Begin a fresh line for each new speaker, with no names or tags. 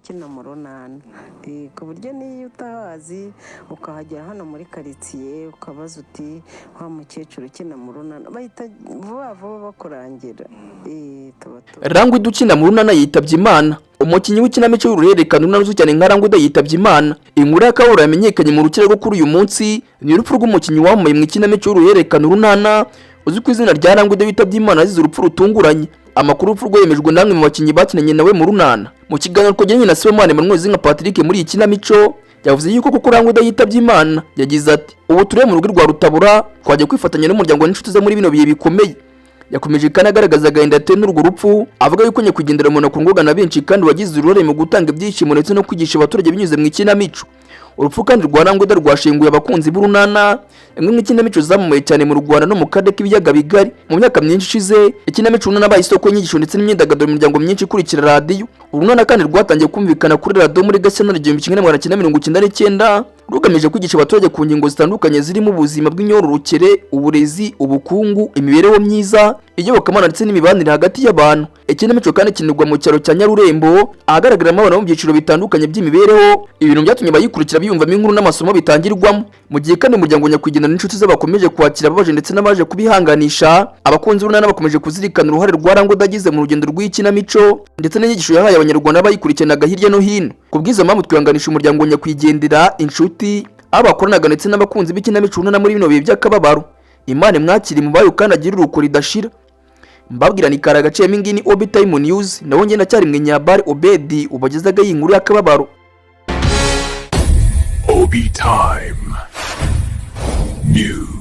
ukina mu runana ku buryo niyo utahazi ukahagera hano muri karitsiye ukabaza uti wa mukecuru ukina mu runana bahita vuba vuba bakurangira.
Rangwida ukina mu runana yitabye Imana. Umukinnyi w'ikinamico y'uruhererekane unazwi cyane nka Rangwida yitabye Imana. Inkuru y'akababaro yamenyekanye mu rukera rwo kuri uyu munsi ni urupfu rw'umukinnyi wamamaye mu ikinamico y'uruhererekane urunana uzwi ku izina rya Rangwida witabye Imana azize urupfu rutunguranye. Amakuru y'urupfu rwemejwe namwe mu bakinnyi bakinanye nawe mu runana. Mu kiganiro twagiranye na Sibomana Emmanuel Zinga Patrick muri iyi kinamico yavuze yuko kuko Rangwida yitabye Imana yagize ati ubu turiye mu rugo rwa Rutabura twajya kwifatanya n'umuryango n'inshuti ze muri bino bihe bikomeye. Yakomeje kandi agaragaza agahinda atewe n'urwo rupfu avuga yuko nyakwigendera umuntu akundwaga na benshi kandi wagize uruhare mu gutanga ibyishimo ndetse no kwigisha abaturage binyuze mu ikinamico. Urupfu kandi rwa Rangwida rwashenguye abakunzi b'urunana imwe mu ikinamico zamamaye cyane mu Rwanda no mu karere k'ibiyaga bigari. Mu myaka myinshi ishize ikinamico urunana baye isoko y'inyigisho ndetse n'imyidagaduro mu miryango myinshi ikurikira radiyo. Urunana kandi rwatangiye kumvikana kuri radiyo muri Gashyantare 1999 rugamije kwigisha abaturage ku ngingo zitandukanye zirimo ubuzima bw'imyororokere, uburezi, ubukungu, imibereho myiza, iyobokamana ndetse n'imibanire hagati y'abantu. Ikinamico kandi kinirwa mu cyaro cya Nyarurembo ahagaragaramo abana mu byiciro bitandukanye by'imibereho. Ibintu byatumye abayikurikira biyumvamo inkuru n'amasomo bitangirwamo. Mu gihe kandi umuryango nyakwigendera n'inshuti ze bakomeje kwakira ababaje ndetse n'abaje kubihanganisha, abakunzi b'urunana bakomeje kuzirikana uruhare rwa Rangwida agize mu rugendo rw'ikinamico ndetse n'inyigisho yahaye abanyarwanda bayikurikiranaga hirya no hino. Kubwiza mpamvu twihanganisha umuryango nyakwigendera, inshuti, abakoranaga ndetse n'abakunzi b'ikinamico urunana muri bino bihe by'akababaro. Imana mwakiri mu bayo kandi agira uruko ridashira. Mbabwira ni kara gaciyemo ingini Obi Time News naho ngenda cyari mwe Nyabari Obedi ubagezaga iyi nkuru y'akababaro.
Obi Time News.